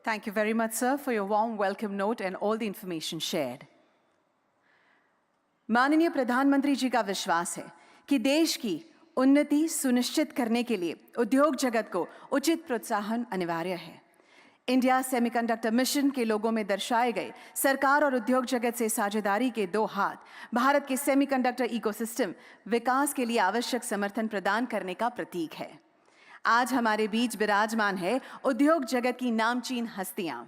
Thank you very much, sir, for your warm welcome note and all the information shared. माननीय प्रधानमंत्री जी का विश्वास है कि देश की उन्नति सुनिश्चित करने के लिए उद्योग जगत को उचित प्रोत्साहन अनिवार्य है। इंडिया सेमीकंडक्टर मिशन के लोगों में दर्शाए गए सरकार और उद्योग जगत से साझेदारी के दो हाथ भारत के सेमीकंडक्टर इकोसिस्टम विकास के लिए आवश्यक समर्थन प्रदान करने का प्रतीक है। आज हमारे बीच विराजमान है उद्योग जगत की नामचीन हस्तियां।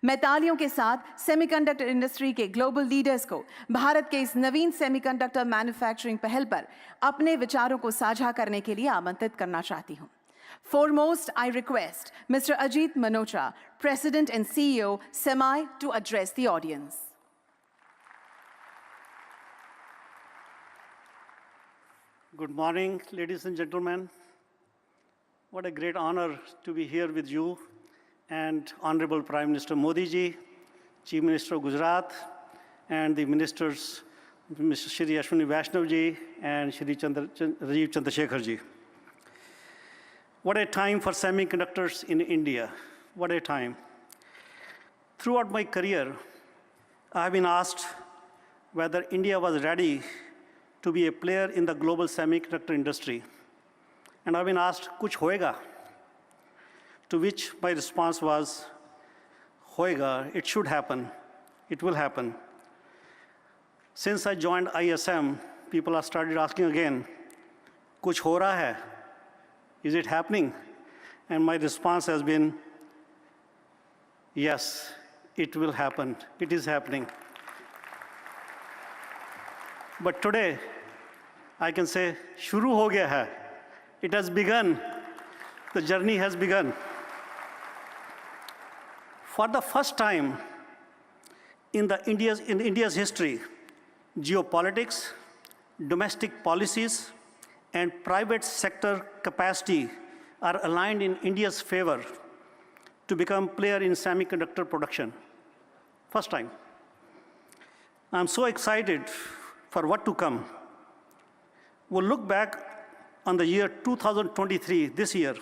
मैं तालियों के साथ सेमीकंडक्टर इंडस्ट्री के ग्लोबल लीडर्स को भारत के इस नवीन सेमीकंडक्टर मैन्युफैक्चरिंग पहल पर अपने विचारों को साझा करने के लिए आमंत्रित करना चाहती हूं। Foremost, I request Mr. Ajit Manocha, President and CEO, Semi, to address the audience. Good morning, ladies and gentlemen. What a great honor to be here with you and Honorable Prime Minister Modi ji, Chief Minister of Gujarat, and the ministers, Mr. Shri Ashwini Vaishnav ji and Shri Rajiv Chandrasekhar ji. What a time for semiconductors in India. What a time. Throughout my career, I have been asked whether India was ready to be a player in the global semiconductor industry. And I've been asked, kuch hoega? To which my response was, hoega, it should happen, it will happen. Since I joined ISM, people have started asking again, kuch ho raha hai? Is it happening? And my response has been, yes, it will happen, it is happening. But today, I can say, shuru ho gaya hai. It has begun, the journey has begun. For the first time in India's history, geopolitics, domestic policies, and private sector capacity are aligned in India's favor to become player in semiconductor production. First time. I'm so excited for what to come. We'll look back on the year 2023, this year,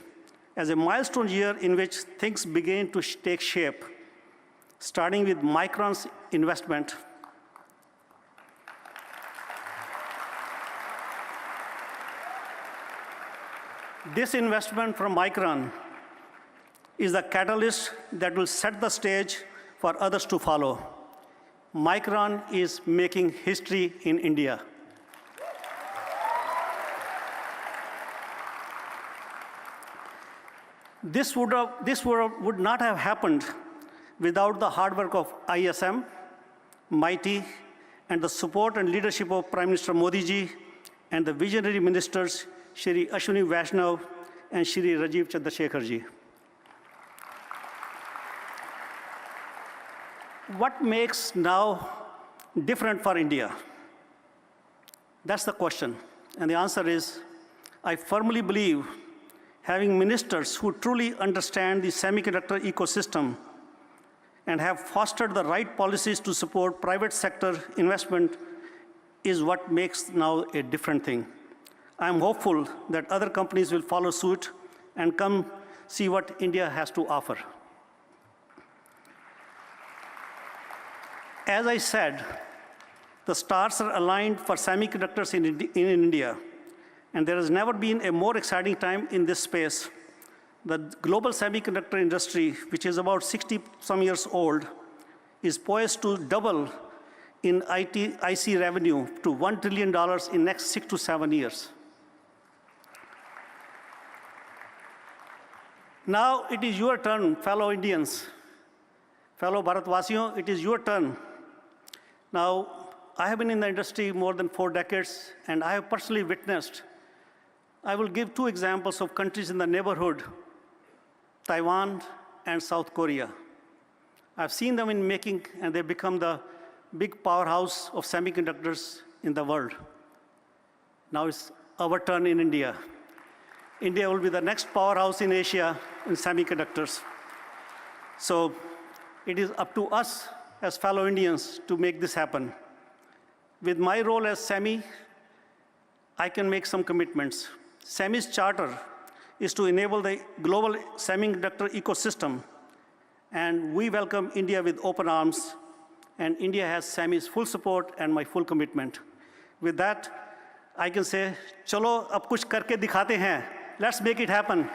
as a milestone year in which things began to take shape, starting with Micron's investment. This investment from Micron is the catalyst that will set the stage for others to follow. Micron is making history in India. This would not have happened without the hard work of ISM, MITI, and the support and leadership of Prime Minister Modi ji and the visionary ministers, Shri Ashwini Vaishnav and Shri Rajiv Chandrasekhar ji. What makes now different for India? That's the question. And the answer is, I firmly believe having ministers who truly understand the semiconductor ecosystem and have fostered the right policies to support private sector investment is what makes now a different thing. I'm hopeful that other companies will follow suit and come see what India has to offer. As I said, the stars are aligned for semiconductors in India, and there has never been a more exciting time in this space. The global semiconductor industry, which is about 60-some years old, is poised to double in IC revenue to $1 trillion in next 6 to 7 years. Now it is your turn, fellow Indians, fellow Bharatvasiyon, it is your turn. Now, I have been in the industry more than 4 decades, and I have personally witnessed. I will give 2 examples of countries in the neighborhood, Taiwan and South Korea. I've seen them in making, and they become the big powerhouse of semiconductors in the world. Now it's our turn in India. India will be the next powerhouse in Asia in semiconductors. So it is up to us as fellow Indians to make this happen. With my role as SEMI, I can make some commitments. SEMI's charter is to enable the global semiconductor ecosystem And we welcome India with open arms, and India has Sammy's full support and my full commitment. With that, I can say, chalo ab kuch karke dikhate hain. Let's make it happen.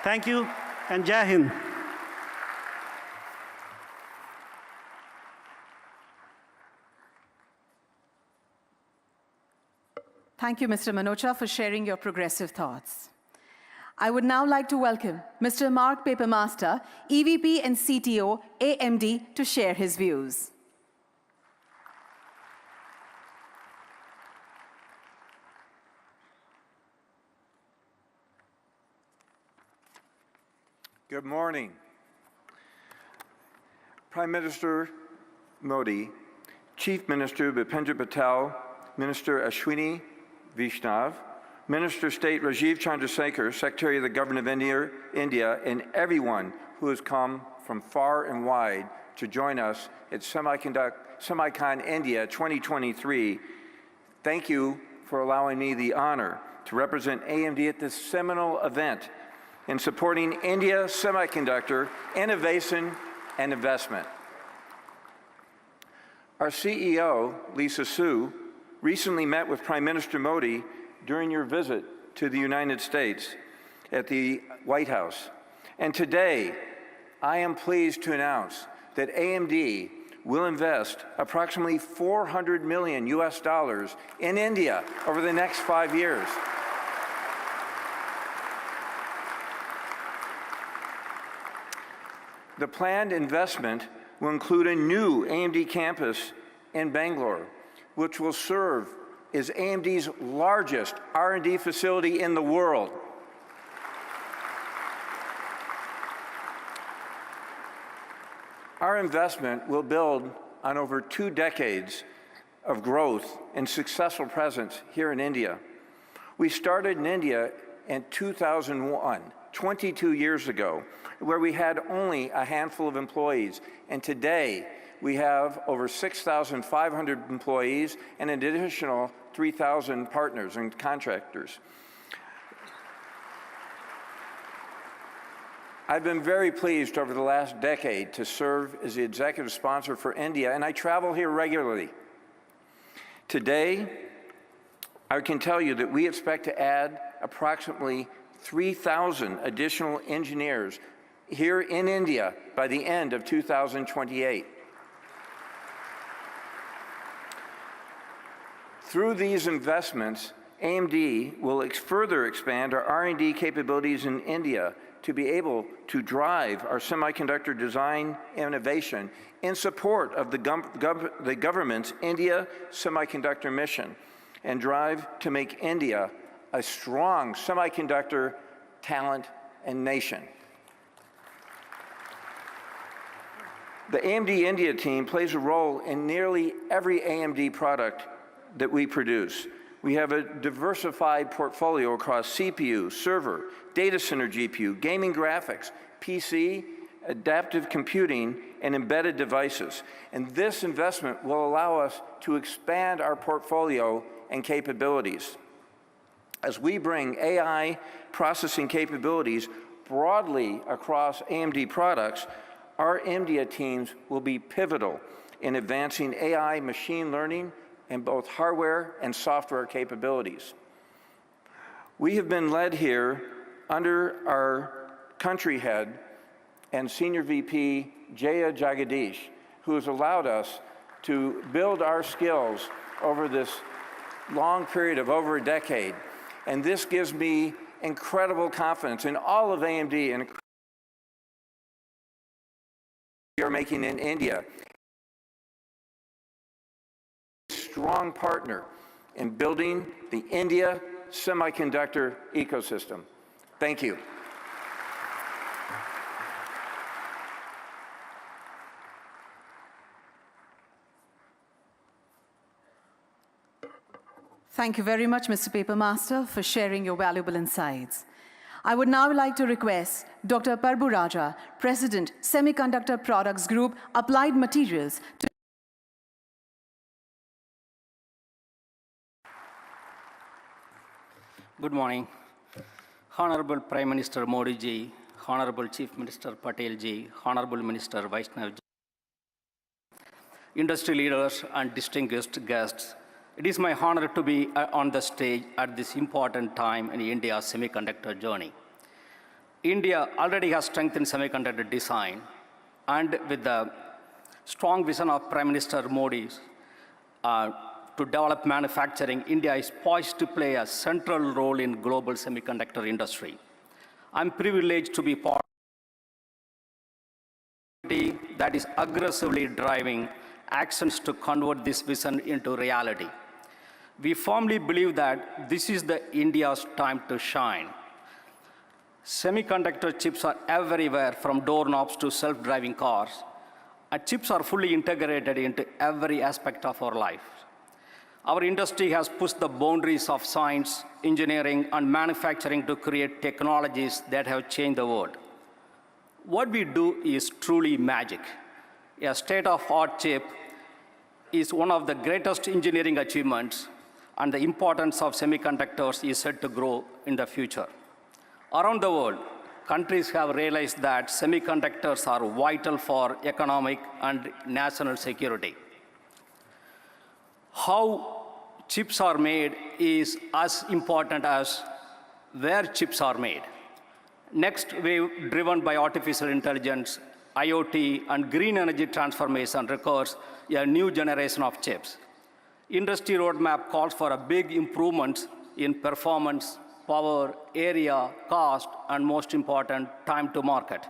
Thank you, and Jai Hind. Thank you, Mr. Manocha, for sharing your progressive thoughts. I would now like to welcome Mr. Mark Papermaster, EVP and CTO, AMD, to share his views. Good morning. Prime Minister Modi, Chief Minister Bhupendra Patel, Minister Ashwini Vaishnav, Minister of State Rajiv Chandrasekhar, Secretary of the Government of India, and everyone who has come from far and wide to join us at Semicon India 2023. Thank you for allowing me the honor to represent AMD at this seminal event in supporting India semiconductor innovation and investment. Our CEO, Lisa Su, recently met with Prime Minister Modi during your visit to the United States at the White House. And today, I am pleased to announce that AMD will invest approximately $400 million in India over the next 5 years. The planned investment will include a new AMD campus in Bangalore, which will serve as AMD's largest R&D facility in the world. Our investment will build on over 2 decades of growth and successful presence here in India. We started in India in 2001, 22 years ago, where we had only a handful of employees. And today, we have over 6,500 employees and an additional 3,000 partners and contractors. I've been very pleased over the last decade to serve as the executive sponsor for India, and I travel here regularly. Today, I can tell you that we expect to add approximately 3,000 additional engineers here in India by the end of 2028. Through these investments, AMD will further expand our R&D capabilities in India to be able to drive our semiconductor design innovation in support of the government's India semiconductor mission and drive to make India a strong semiconductor talent and nation. The AMD India team plays a role in nearly every AMD product that we produce. We have a diversified portfolio across CPU, server, data center GPU, gaming graphics, PC, adaptive computing, and embedded devices. And this investment will allow us to expand our portfolio and capabilities. As we bring AI processing capabilities broadly across AMD products, our India teams will be pivotal in advancing AI machine learning in both hardware and software capabilities. We have been led here under our country head and Senior VP, Jaya Jagadish, who has allowed us to build our skills over this long period of over a decade. And this gives me incredible confidence in all of AMD and we are making in India. Strong partner in building the India semiconductor ecosystem. Thank you. Thank you very much, Mr. Papermaster, for sharing your valuable insights. I would now like to request Dr. Parbu Raja, President, Semiconductor Products Group, Applied Materials, to Good morning. Honorable Prime Minister Modi ji, Honorable Chief Minister Patel ji, Honorable Minister Vaishnav ji, industry leaders and distinguished guests, it is my honor to be on the stage at this important time in India's semiconductor journey. India already has strengthened semiconductor design, and with the strong vision of Prime Minister Modi to develop manufacturing, India is poised to play a central role in global semiconductor industry. I'm privileged to be part of a community that is aggressively driving actions to convert this vision into reality. We firmly believe that this is India's time to shine. Semiconductor chips are everywhere, from doorknobs to self-driving cars, and chips are fully integrated into every aspect of our life. Our industry has pushed the boundaries of science, engineering, and manufacturing to create technologies that have changed the world. What we do is truly magic. A state-of-the-art chip is one of the greatest engineering achievements, and the importance of semiconductors is set to grow in the future. Around the world, countries have realized that semiconductors are vital for economic and national security. How chips are made is as important as where chips are made. Next wave, driven by artificial intelligence, IoT, and green energy transformation, requires a new generation of chips. Industry roadmap calls for a big improvements in performance, power, area, cost, and most important, time to market.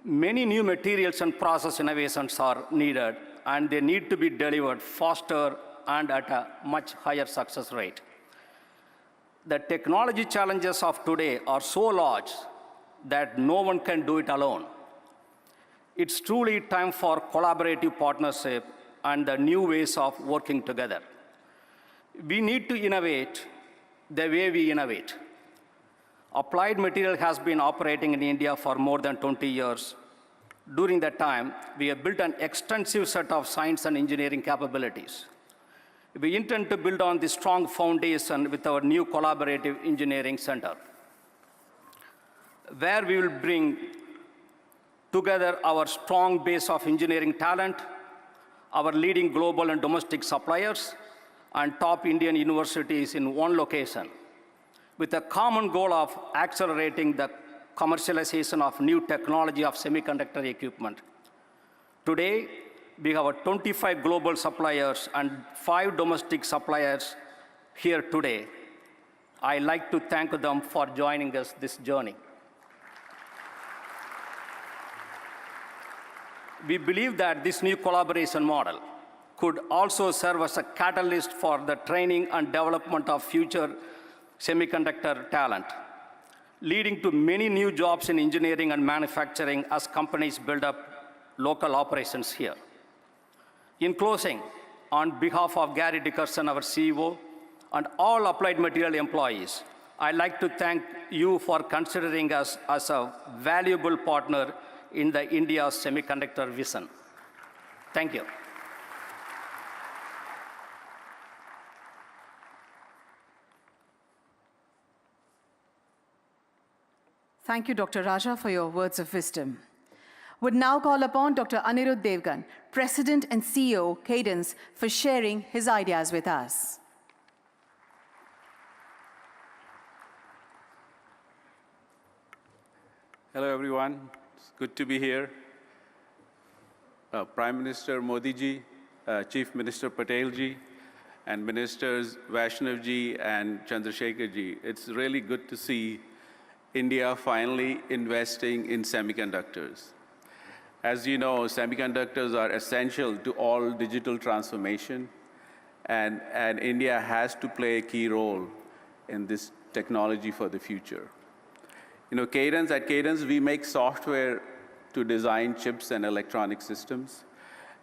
Many new materials and process innovations are needed, and they need to be delivered faster and at a much higher success rate. The technology challenges of today are so large that no one can do it alone. It's truly time for collaborative partnership and the new ways of working together. We need to innovate the way we innovate. Applied Material has been operating in India for more than 20 years. During that time, we have built an extensive set of science and engineering capabilities. We intend to build on this strong foundation with our new collaborative engineering center, where we will bring together our strong base of engineering talent, our leading global and domestic suppliers, and top Indian universities in one location, with a common goal of accelerating the commercialization of new technology of semiconductor equipment. Today, we have 25 global suppliers and 5 domestic suppliers here today. I'd like to thank them for joining us this journey. We believe that this new collaboration model could also serve as a catalyst for the training and development of future semiconductor talent, leading to many new jobs in engineering and manufacturing as companies build up local operations here. In closing, on behalf of Gary Dickerson, our CEO, and all Applied Material employees, I'd like to thank you for considering us as a valuable partner in the India's semiconductor vision. Thank you. Thank you, Dr. Raja, for your words of wisdom. Would now call upon Dr. Anirudh Devgan, President and CEO, Cadence, for sharing his ideas with us. Hello, everyone. It's good to be here. Prime Minister Modi ji, Chief Minister Patel ji, and Ministers Vaishnav ji and Chandrasekhar ji. It's really good to see India finally investing in semiconductors. As you know, semiconductors are essential to all digital transformation, and India has to play a key role in this technology for the future. You know, at Cadence, we make software to design chips and electronic systems,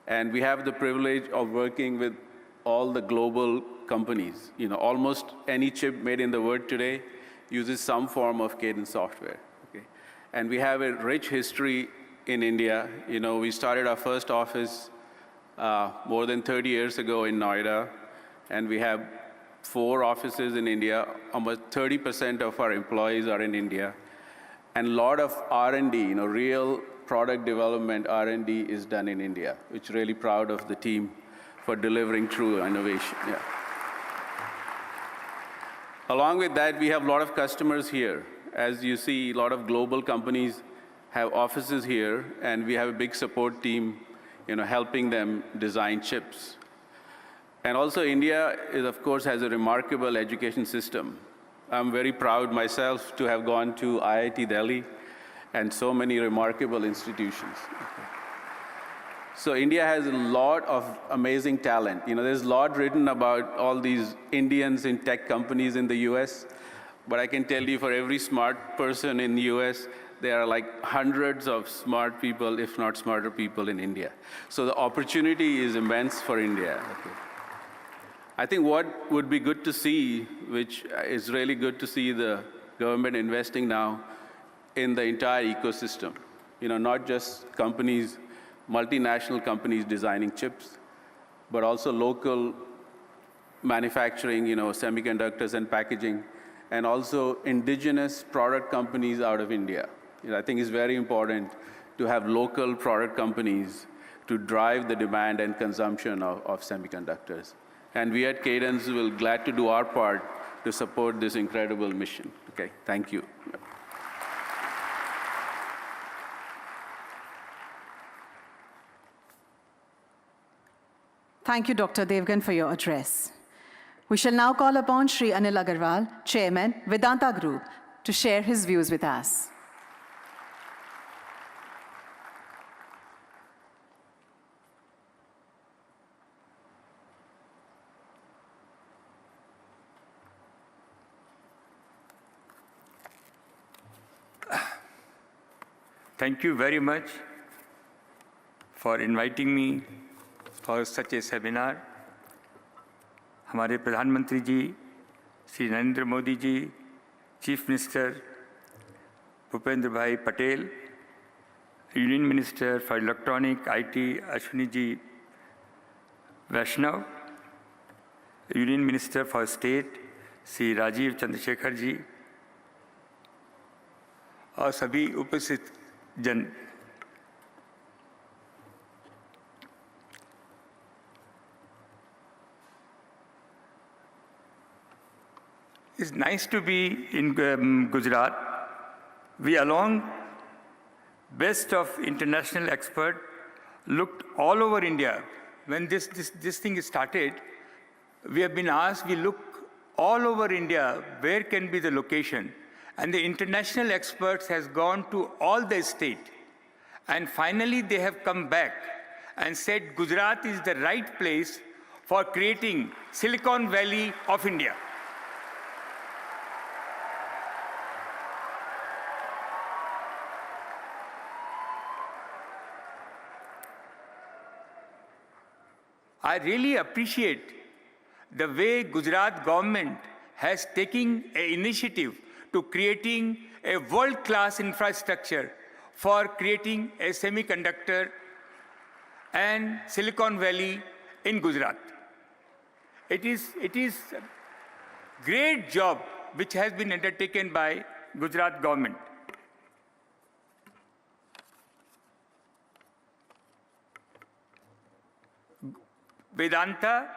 and we have the privilege of working with all the global companies. You know, almost any chip made in the world today uses some form of Cadence software. Okay? And we have a rich history in India. You know, we started our first office more than 30 years ago in Noida, and we have 4 offices in India. Almost 30% of our employees are in India. And a lot of R&D, real product development R&D is done in India, which really proud of the team for delivering true innovation. Yeah. Along with that, we have a lot of customers here. As you see, a lot of global companies have offices here, and we have a big support team, helping them design chips. And also, India of course, has a remarkable education system. I'm very proud myself to have gone to IIT Delhi and so many remarkable institutions. So India has a lot of amazing talent. There's a lot written about all these Indians in tech companies in the US, but I can tell you for every smart person in the US, there are like hundreds of smart people, if not smarter people in India. So the opportunity is immense for India. Okay. I think what would be good to see, which is really good to see the government investing now in the entire ecosystem, not just companies, multinational companies designing chips, but also local manufacturing, semiconductors and packaging, and also indigenous product companies out of India. I think it's very important to have local product companies to drive the demand and consumption of semiconductors. And we at Cadence will glad to do our part to support this incredible mission. Okay, thank you. Thank you, Dr. Devgan, for your address. We shall now call upon Shri Anil Agarwal, Chairman, Vedanta Group, to share his views with us. Thank you very much for inviting me for such a seminar. हमारे प्रधानमंत्री ji Shri Narendra Modi ji, chief minister Bhupendra Bhai Patel, union minister for electronic IT Ashwini ji Vaishnaw, union minister for state Shri Rajeev Chandrasekhar ji और सभी उपस्थित जन, it's nice to be in Gujarat. We, along best of international experts, looked all over India. When this thing started, we have been asked, we look all over India, where can be the location? And the international experts has gone to all the state. And finally, they have come back and said, Gujarat is the right place for creating Silicon Valley of India. I really appreciate the way Gujarat government has taken an initiative to creating a world-class infrastructure for creating a semiconductor and Silicon Valley in Gujarat. It is a great job which has been undertaken by Gujarat government. Vedanta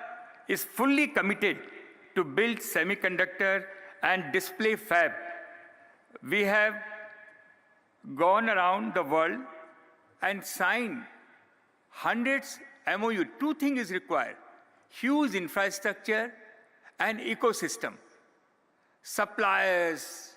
is fully committed to build semiconductor and display fab. We have gone around the world and signed hundreds MOU. Two things is required: huge infrastructure and ecosystem. Suppliers,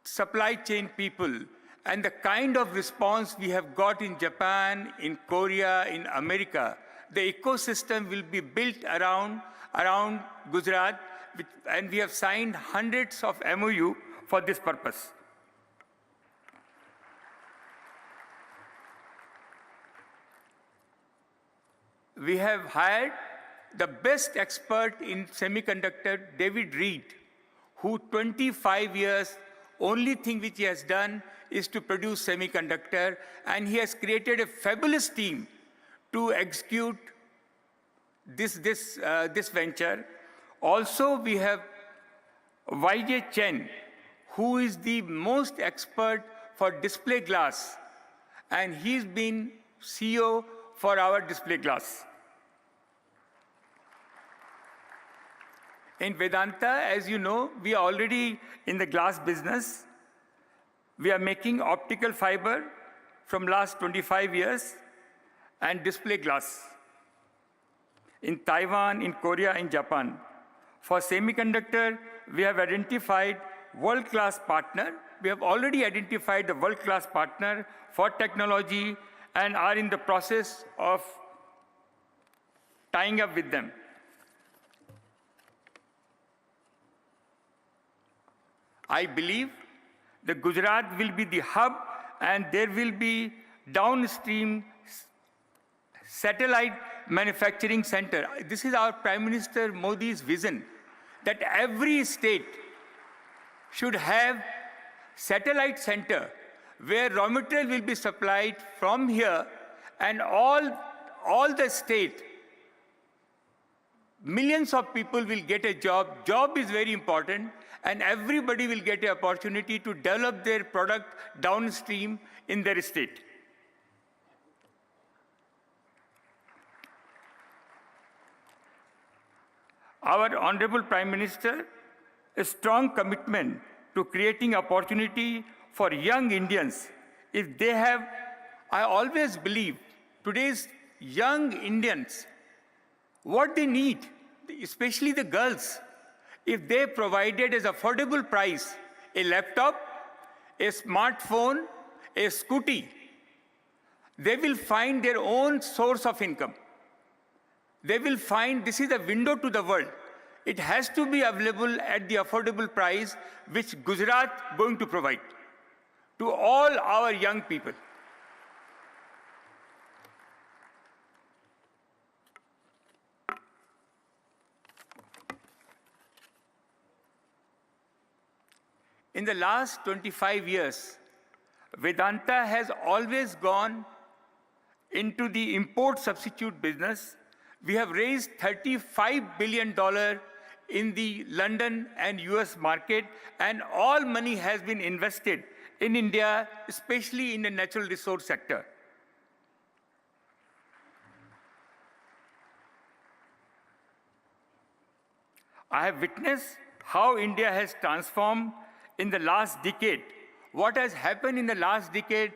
supply chain people, and the kind of response we have got in Japan, in Korea, in America, the ecosystem will be built around Gujarat, and we have signed hundreds of MOU for this purpose. We have hired the best expert in semiconductor, David Reed, who 25 years, only thing which he has done is to produce semiconductor, and he has created a fabulous team to execute this venture. Also, we have YJ Chen, who is the most expert for display glass, and he's been CEO for our display glass. In Vedanta, as you know, we are already in the glass business. We are making optical fiber from last 25 years and display glass in Taiwan, in Korea, in Japan. For semiconductor, we have identified world-class partner. We have already identified the world-class partner for technology and are in the process of tying up with them. I believe that Gujarat will be the hub, and there will be downstream satellite manufacturing center. This is our Prime Minister Modi's vision, that every state should have satellite center where raw material will be supplied from here, and all the state, millions of people will get a job. Job is very important, and everybody will get an opportunity to develop their product downstream in their state. Our Honorable Prime Minister, a strong commitment to creating opportunity for young Indians. If they have, I always believe, today's young Indians, what they need, especially the girls, if they provided as affordable price a laptop, a smartphone, a scooty, they will find their own source of income. They will find this is a window to the world. It has to be available at the affordable price which Gujarat is going to provide to all our young people. In the last 25 years, Vedanta has always gone into the import substitute business. We have raised $35 billion in the London and US market, and all money has been invested in India, especially in the natural resource sector. I have witnessed how India has transformed in the last decade. What has happened in the last decade,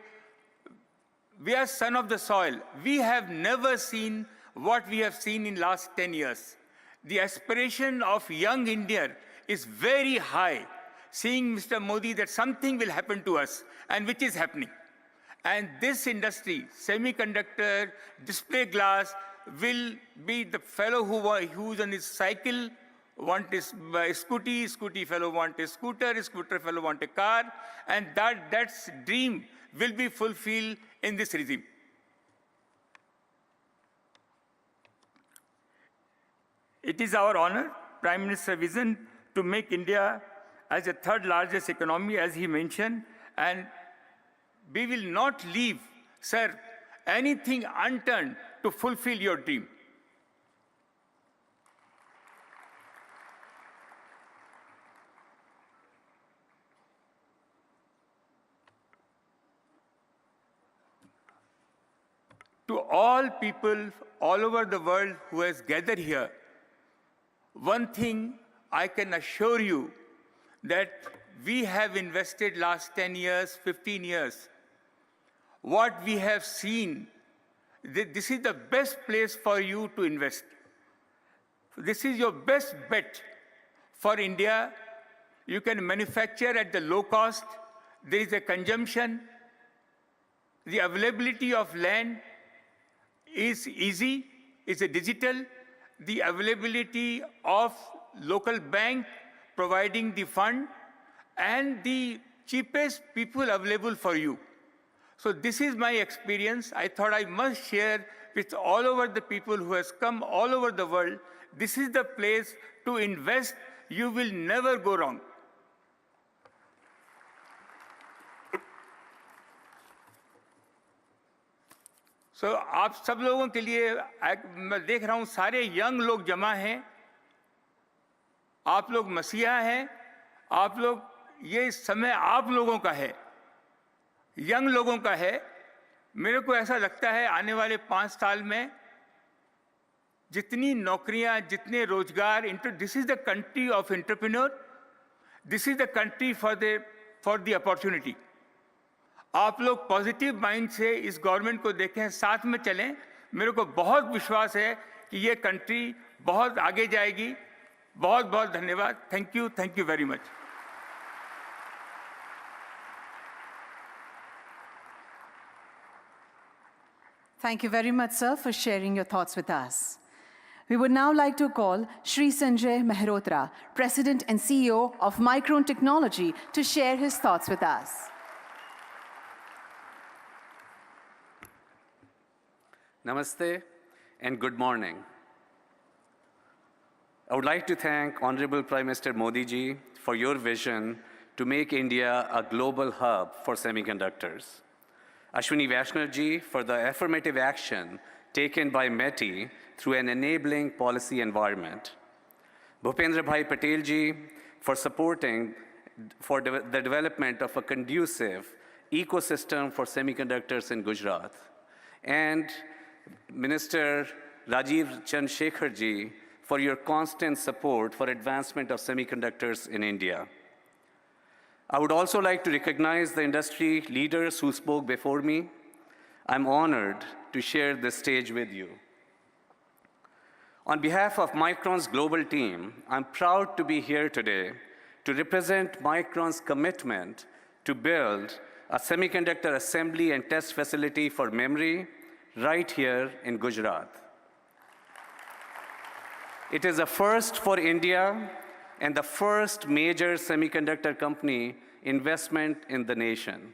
we are son of the soil. We have never seen what we have seen in last 10 years. The aspiration of young India is very high, seeing Mr. Modi that something will happen to us, and which is happening. And this industry, semiconductor, display glass, will be the fellow who's on his cycle, want his scooty, scooty fellow want a scooter, scooter fellow want a car, and that's dream will be fulfilled in this regime. It is our honor, Prime Minister's vision, to make India as the third largest economy, as he mentioned, and we will not leave, sir, anything unturned to fulfill your dream. To all people all over the world who has gathered here, one thing I can assure you, that we have invested last 10 years, 15 years. What we have seen, this is the best place for you to invest. This is your best bet for India. You can manufacture at the low cost. There is a consumption. The availability of land is easy, it's a digital. The availability of local bank providing the fund, and the cheapest people available for you. So this is my experience. I thought I must share with all over the people who has come all over the world. This is the place to invest. You will never go wrong. So आप सब लोगों के लिए मैं देख रहा हूँ सारे यंग लोग जमा हैं, आप लोग मसीहा हैं, आप लोग ये समय आप लोगों का है, यंग लोगों का है। मेरे को ऐसा लगता है आने वाले 5 साल में जितनी नौकरियां, जितने रोजगार, this is the country of entrepreneur, this is the country for the opportunity. आप लोग पॉजिटिव माइंड से इस गवर्नमेंट को देखें, साथ में चलें। मेरे को बहुत विश्वास है कि ये कंट्री बहुत आगे जाएगी। बहुत बहुत धन्यवाद। Thank you very much. Thank you very much, sir, for sharing your thoughts with us. We would now like to call Shri Sanjay Mehrotra, President and CEO of Micron Technology, to share his thoughts with us. Namaste and good morning. I would like to thank Honorable Prime Minister Modi ji for your vision to make India a global hub for semiconductors. Ashwini Vaishnav ji for the affirmative action taken by METI through an enabling policy environment. Bhupendra Bhai Patel ji for supporting the development of a conducive ecosystem for semiconductors in Gujarat. And Minister Rajiv Chandrasekhar ji for your constant support for advancement of semiconductors in India. I would also like to recognize the industry leaders who spoke before me. I'm honored to share this stage with you. On behalf of Micron's global team, I'm proud to be here today to represent Micron's commitment to build a semiconductor assembly and test facility for memory right here in Gujarat. It is a first for India and the first major semiconductor company investment in the nation.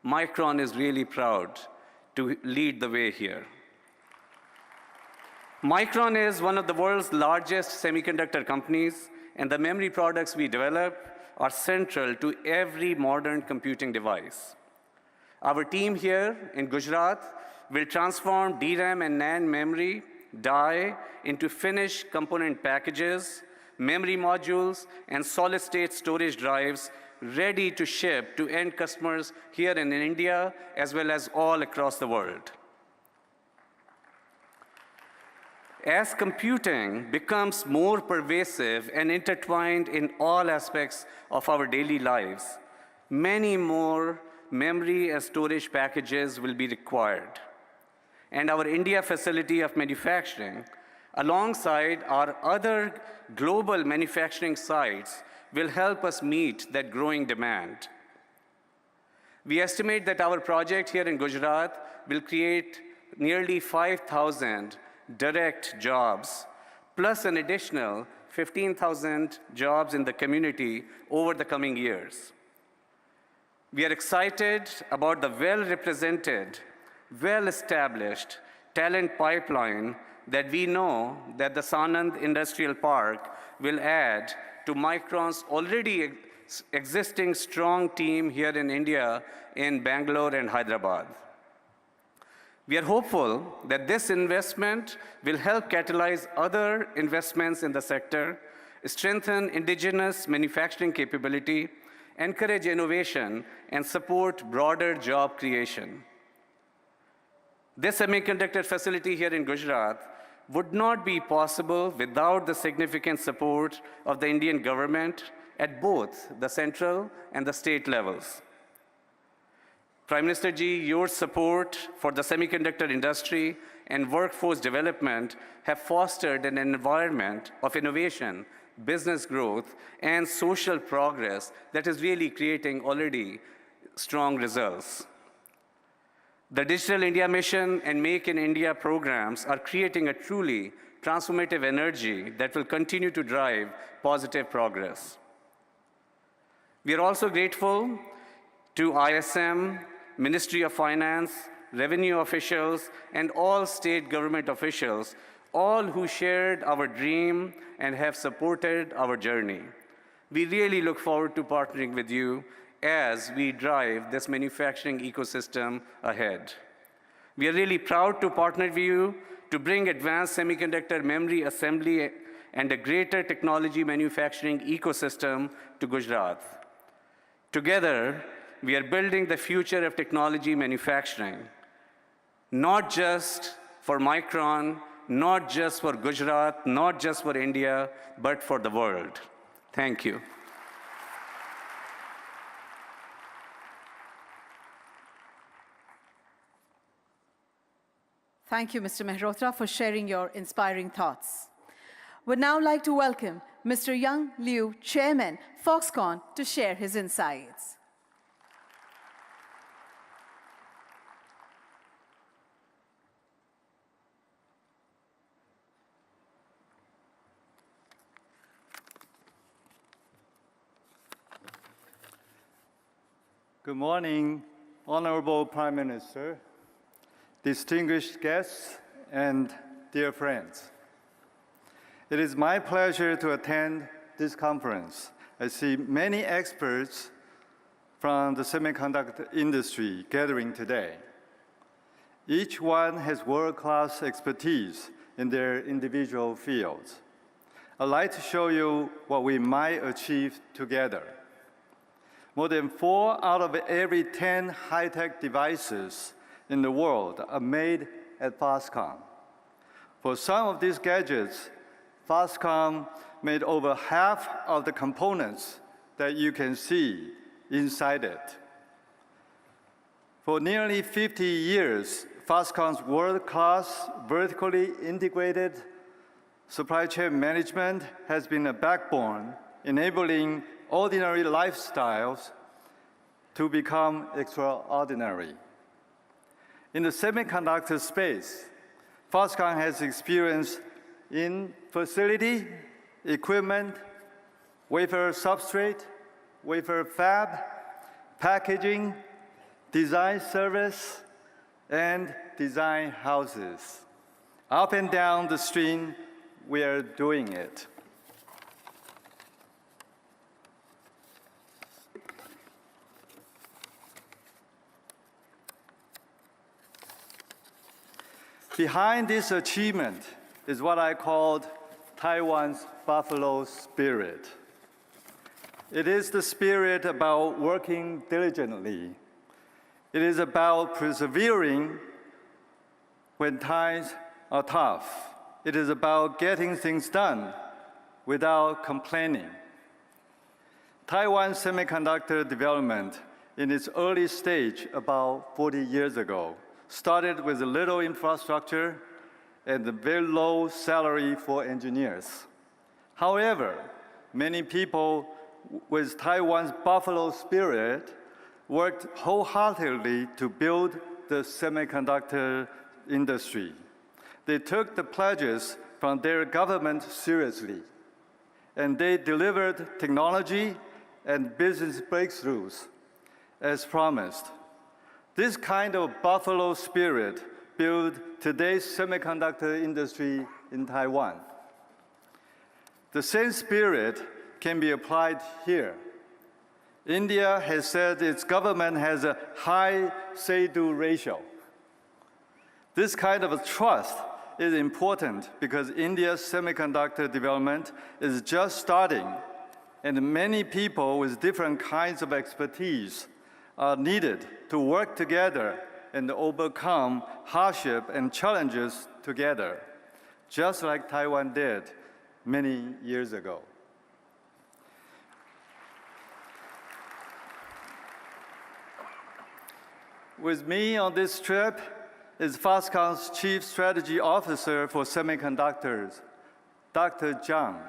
Micron is really proud to lead the way here. Micron is one of the world's largest semiconductor companies, and the memory products we develop are central to every modern computing device. Our team here in Gujarat will transform DRAM and NAND memory die into finished component packages, memory modules, and solid-state storage drives ready to ship to end customers here in India as well as all across the world. As computing becomes more pervasive and intertwined in all aspects of our daily lives, many more memory and storage packages will be required. And our India facility of manufacturing, alongside our other global manufacturing sites, will help us meet that growing demand. We estimate that our project here in Gujarat will create nearly 5,000 direct jobs, plus an additional 15,000 jobs in the community over the coming years. We are excited about the well-represented, well-established talent pipeline that we know that the Sanand Industrial Park will add to Micron's already existing strong team here in India in Bangalore and Hyderabad. We are hopeful that this investment will help catalyze other investments in the sector, strengthen indigenous manufacturing capability, encourage innovation, and support broader job creation. This semiconductor facility here in Gujarat would not be possible without the significant support of the Indian government at both the central and the state levels. Prime Minister ji, your support for the semiconductor industry and workforce development have fostered an environment of innovation, business growth, and social progress that is really creating already strong results. The Digital India Mission and Make in India programs are creating a truly transformative energy that will continue to drive positive progress. We are also grateful to ISM, Ministry of Finance, revenue officials, and all state government officials, all who shared our dream and have supported our journey. We really look forward to partnering with you as we drive this manufacturing ecosystem ahead. We are really proud to partner with you to bring advanced semiconductor memory assembly and a greater technology manufacturing ecosystem to Gujarat. Together, we are building the future of technology manufacturing, not just for Micron, not just for Gujarat, not just for India, but for the world. Thank you. Thank you, Mr. Mehrotra, for sharing your inspiring thoughts. Would now like to welcome Mr. Young Liu, Chairman, Foxconn, to share his insights. Good morning, Honorable Prime Minister, distinguished guests, and dear friends. It is my pleasure to attend this conference. I see many experts from the semiconductor industry gathering today. Each one has world-class expertise in their individual fields. I'd like to show you what we might achieve together. More than 4 out of every 10 high-tech devices in the world are made at Foxconn. For some of these gadgets, Foxconn made over half of the components that you can see inside it. For nearly 50 years, Foxconn's world-class, vertically integrated supply chain management has been a backbone enabling ordinary lifestyles to become extraordinary. In the semiconductor space, Foxconn has experience in facility, equipment, wafer substrate, wafer fab, packaging, design service, and design houses. Up and down the stream, we are doing it. Behind this achievement is what I called Taiwan's buffalo spirit. It is the spirit about working diligently. It is about persevering when times are tough. It is about getting things done without complaining. Taiwan's semiconductor development in its early stage about 40 years ago started with a little infrastructure and a very low salary for engineers. However, many people with Taiwan's buffalo spirit worked wholeheartedly to build the semiconductor industry. They took the pledges from their government seriously, and they delivered technology and business breakthroughs as promised. This kind of buffalo spirit built today's semiconductor industry in Taiwan. The same spirit can be applied here. India has said its government has a high say-do ratio. This kind of trust is important because India's semiconductor development is just starting, and many people with different kinds of expertise are needed to work together and overcome hardship and challenges together, just like Taiwan did many years ago. With me on this trip is Foxconn's Chief Strategy Officer for Semiconductors, Dr. Zhang.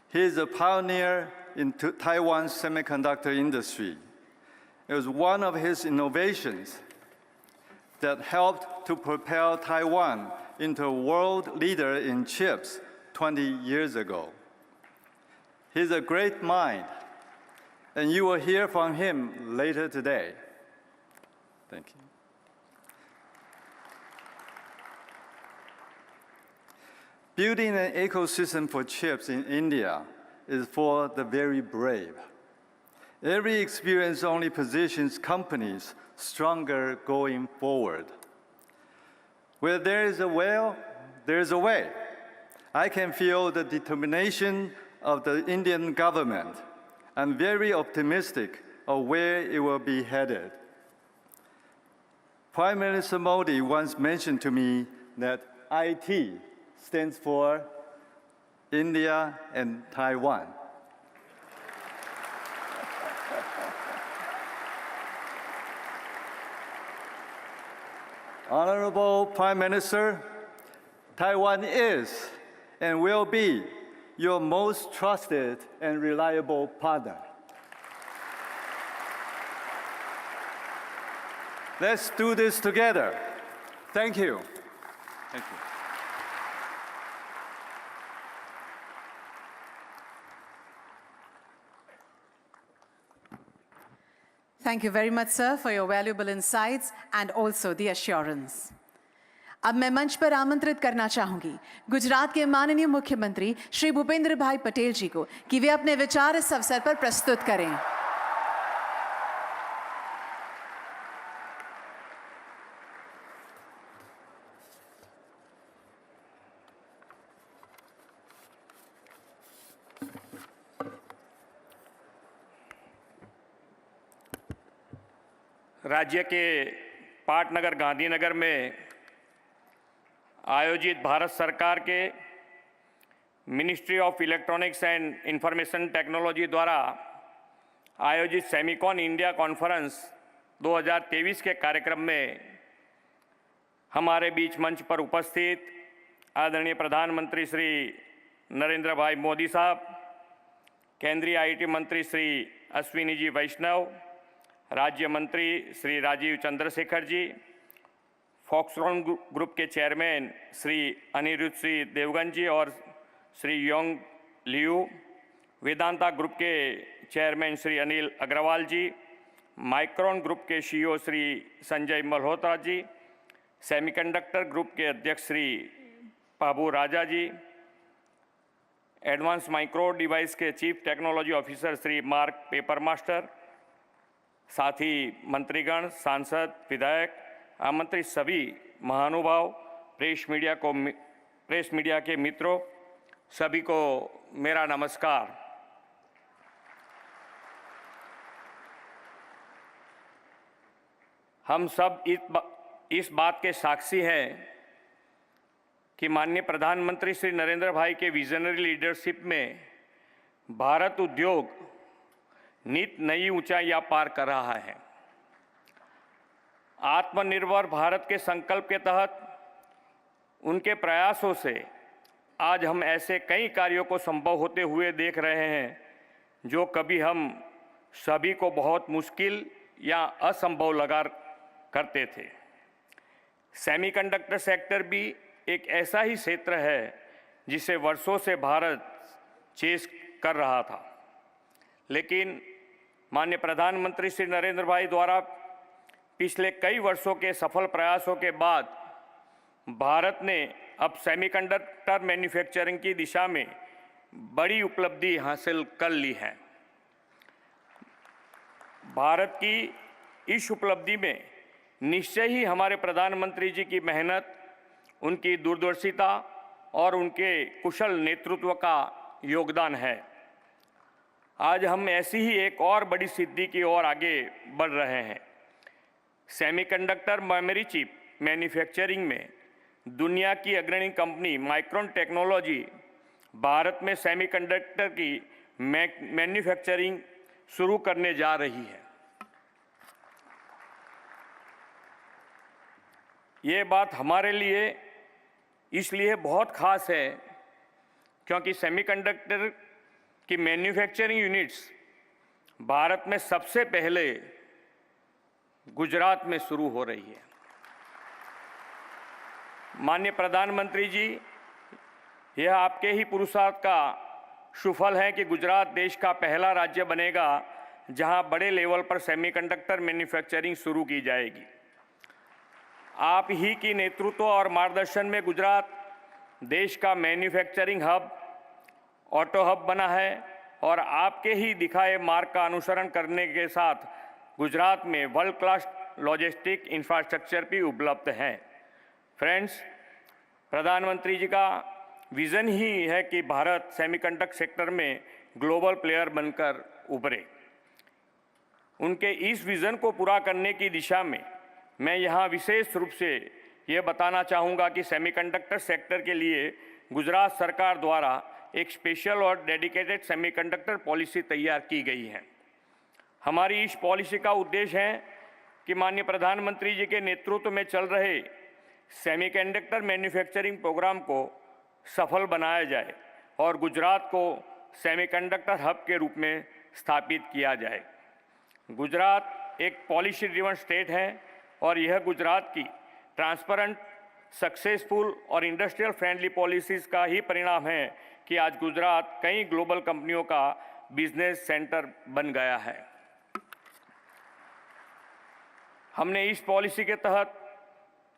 He is a pioneer in Taiwan's semiconductor industry. It was one of his innovations that helped to propel Taiwan into a world leader in chips 20 years ago. He's a great mind, and you will hear from him later today. Thank you. Building an ecosystem for chips in India is for the very brave. Every experience only positions companies stronger going forward. Where there is a will, there is a way. I can feel the determination of the Indian government. I'm very optimistic of where it will be headed. Prime Minister Modi once mentioned to me that IT stands for India and Taiwan. Honorable Prime Minister, Taiwan is and will be your most trusted and reliable partner. Let's do this together. Thank you. Thank you. Thank you very much, sir, for your valuable insights and also the assurance. अब मैं मंच पर आमंत्रित करना चाहूंगी गुजरात के माननीय मुख्यमंत्री श्री भूपेंद्र भाई पटेल जी को कि वे अपने विचार इस अवसर पर प्रस्तुत करें। राज्य के पाटनगर गांधीनगर में आयोजित भारत सरकार के ministry of electronics and information technology द्वारा आयोजित सेमिकॉन इंडिया कॉन्फ्रेंस 2023 के कार्यक्रम में हमारे बीच मंच पर उपस्थित आदरणीय प्रधानमंत्री श्री नरेंद्र भाई मोदी साहब, केंद्रीय आईटी मंत्री श्री अश्विनी जी वैष्णव, राज्य मंत्री श्री राजीव चंद्रशेखर जी, फॉक्सट्रॉन ग्रुप के चेयरमैन श्री अनिरुद्ध श्री देवगन जी और Shri Yong Liu, Vedanta group के चेयरमैन श्री अनिल अग्रवाल जी, माइक्रॉन ग्रुप के CEO Shri Sanjay Malhotra ji, semiconductor group के अध्यक्ष श्री बाबू राजा जी, एडवांस माइक्रो डिवाइस के chief technology officer Shri mark paper master, साथ ही मंत्रीगण, सांसद, विधायक, आमंत्रित सभी महानुभाव, प्रेस मीडिया के मित्रों, सभी को मेरा नमस्कार। हम सब इस बात के साक्षी हैं कि माननीय प्रधानमंत्री श्री नरेंद्र भाई के विजनरी लीडरशिप में भारत उद्योग नित नई ऊंचाइयां पार कर रहा है। आत्मनिर्भर भारत के संकल्प के तहत उनके प्रयासों से आज हम ऐसे कई कार्यों को संभव होते हुए देख रहे हैं जो कभी हम सभी को बहुत मुश्किल या असंभव लगा करते थे। सेमीकंडक्टर सेक्टर भी एक ऐसा ही क्षेत्र है जिसे वर्षों से भारत चेस कर रहा था, लेकिन माननीय प्रधानमंत्री श्री नरेंद्र भाई द्वारा पिछले कई वर्षों के सफल प्रयासों के बाद भारत ने अब सेमीकंडक्टर मैन्युफैक्चरिंग की दिशा में बड़ी उपलब्धि हासिल कर ली है। भारत की इस उपलब्धि में निश्चय ही हमारे प्रधानमंत्री जी की मेहनत, उनकी दूरदर्शिता और उनके कुशल नेतृत्व का योगदान है। आज हम ऐसी ही एक और बड़ी सिद्धि की ओर आगे बढ़ रहे हैं। सेमीकंडक्टर मेमोरी चिप मैन्युफैक्चरिंग में दुनिया की अग्रणी कंपनी माइक्रॉन टेक्नोलॉजी भारत में सेमीकंडक्टर की मैन्युफैक्चरिंग शुरू करने जा रही है। ये बात हमारे लिए इसलिए बहुत खास है क्योंकि सेमीकंडक्टर की मैन्युफैक्चरिंग यूनिट्स भारत में सबसे पहले गुजरात में शुरू हो रही है। माननीय प्रधानमंत्री जी, यह आपके ही पुरुषार्थ का सुफल है कि गुजरात देश का पहला राज्य बनेगा जहां बड़े लेवल पर सेमीकंडक्टर मैन्युफैक्चरिंग शुरू की जाएगी। आप ही की नेतृत्व और मार्गदर्शन में गुजरात देश का मैन्युफैक्चरिंग हब, ऑटो हब बना है और आपके ही दिखाए मार्ग का अनुसरण करने के साथ गुजरात में वर्ल्ड क्लास लॉजिस्टिक इंफ्रास्ट्रक्चर भी उपलब्ध है। फ्रेंड्स, प्रधानमंत्री जी का विज़न ही है कि भारत सेमीकंडक्टर सेक्टर में ग्लोबल प्लेयर बनकर उभरे। उनके इस विज़न को पूरा करने की दिशा में मैं यहाँ विशेष रूप से ये बताना चाहूँगा कि सेमीकंडक्टर सेक्टर के लिए गुजरात सरकार द्वारा एक स्पेशल और डेडिकेटेड सेमीकंडक्टर पॉलिसी तैयार की गई है। हमारी इस पॉलिसी का उद्देश्य है कि माननीय प्रधानमंत्री जी के नेतृत्व में चल रहे सेमीकंडक्टर मैन्युफैक्चरिंग प्रोग्राम को सफल बनाया जाए और गुजरात को सेमीकंडक्टर हब के रूप में स्थापित किया जाए। गुजरात एक पॉलिसी ड्रिवन स्टेट है और यह गुजरात की ट्रांसपेरेंट, सक्सेसफुल और इंडस्ट्रियल फ्रेंडली पॉलिसीज़ का ही परिणाम है कि आज गुजरात कई ग्लोबल कंपनियों का बिजनेस सेंटर बन गया है। हमने इस पॉलिसी के तहत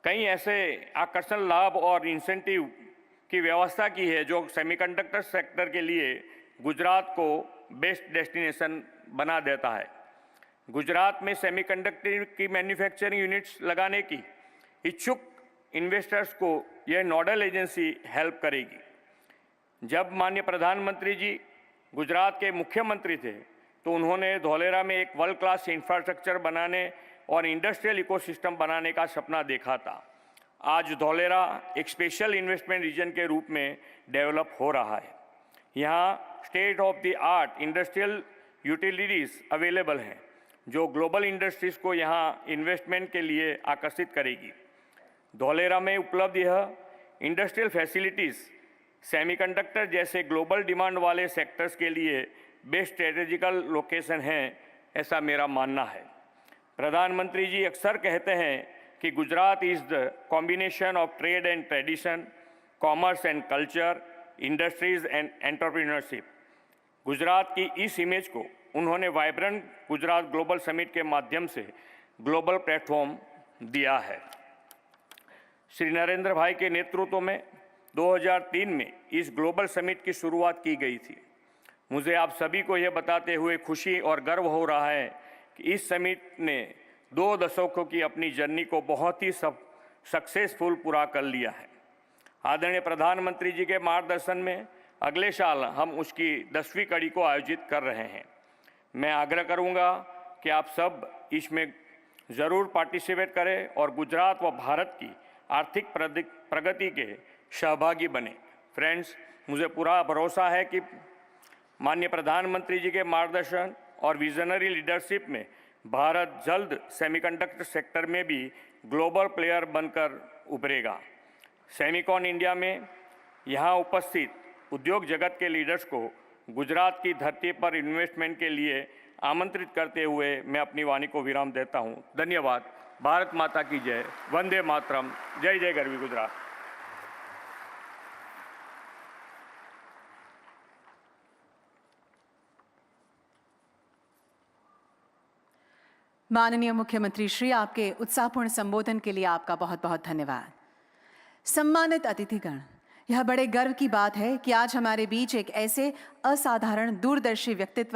कई ऐसे आकर्षण लाभ और इंसेंटिव की व्यवस्था की है जो सेमीकंडक्टर सेक्टर के लिए गुजरात को बेस्ट डेस्टिनेशन बना देता है। गुजरात में सेमीकंडक्टर की मैन्युफैक्चरिंग यूनिट्स लगाने की इच्छुक इन्वेस्टर्स को यह नोडल एजेंसी हेल्प करेगी। जब माननीय प्रधानमंत्री जी गुजरात के मुख्यमंत्री थे तो उन्होंने धौलेरा में एक वर्ल्ड क्लास इंफ्रास्ट्रक्चर बनाने और इंडस्ट्रियल इकोसिस्टम बनाने का सपना देखा था। आज धौलेरा एक स्पेशल इन्वेस्टमेंट रीजन के रूप में डेवलप हो रहा है। यहाँ state of the art industrial utilities available हैं जो ग्लोबल इंडस्ट्रीज़ को यहाँ इन्वेस्टमेंट के लिए आकर्षित करेगी। धौलेरा में उपलब्ध यह इंडस्ट्रियल फैसिलिटीज़ सेमीकंडक्टर जैसे ग्लोबल डिमांड वाले सेक्टर्स के लिए बेस्ट स्ट्रेटेजिकल लोकेशन है, ऐसा मेरा मानना है। प्रधानमंत्री जी अक्सर कहते हैं कि Gujarat is the combination of trade and tradition, commerce and culture, industries and entrepreneurship. Gujarat की इस इमेज को उन्होंने वाइब्रेंट गुजरात ग्लोबल समिट के माध्यम से ग्लोबल प्लेटफॉर्म दिया है। श्री नरेंद्र भाई के नेतृत्व में 2003 में इस ग्लोबल समिट की शुरुआत की गई थी। मुझे आप सभी को यह बताते हुए खुशी और गर्व हो रहा है कि इस समिट ने 2 दशकों की अपनी जर्नी को बहुत ही सक्सेसफुल पूरा कर लिया है। आदरणीय प्रधानमंत्री जी के मार्गदर्शन में अगले साल हम उसकी 10वीं कड़ी को आयोजित कर रहे हैं। मैं आग्रह करूंगा कि आप सब इसमें ज़रूर पार्टिसिपेट करें और गुजरात व भारत की आर्थिक प्रगति के सहभागी बने। फ्रेंड्स, मुझे पूरा भरोसा है कि माननीय प्रधानमंत्री जी के मार्गदर्शन और विजनरी लीडरशिप में भारत जल्द सेमीकंडक्टर सेक्टर में भी ग्लोबल प्लेयर बनकर उभरेगा। सेमिकॉन इंडिया में यहाँ उपस्थित उद्योग जगत के लीडर्स को गुजरात की धरती पर इन्वेस्टमेंट के लिए आमंत्रित करते हुए मैं अपनी वाणी को विराम देता हूँ। धन्यवाद। भारत माता की जय। वंदे मातरम। जय जय गरवी गुजरात। माननीय मुख्यमंत्री श्री, आपके उत्साहपूर्ण संबोधन के लिए आपका बहुत बहुत धन्यवाद। सम्मानित अतिथिगण, यह बड़े गर्व की बात है कि आज हमारे बीच एक ऐसे असाधारण दूरदर्शी व्यक्तित्व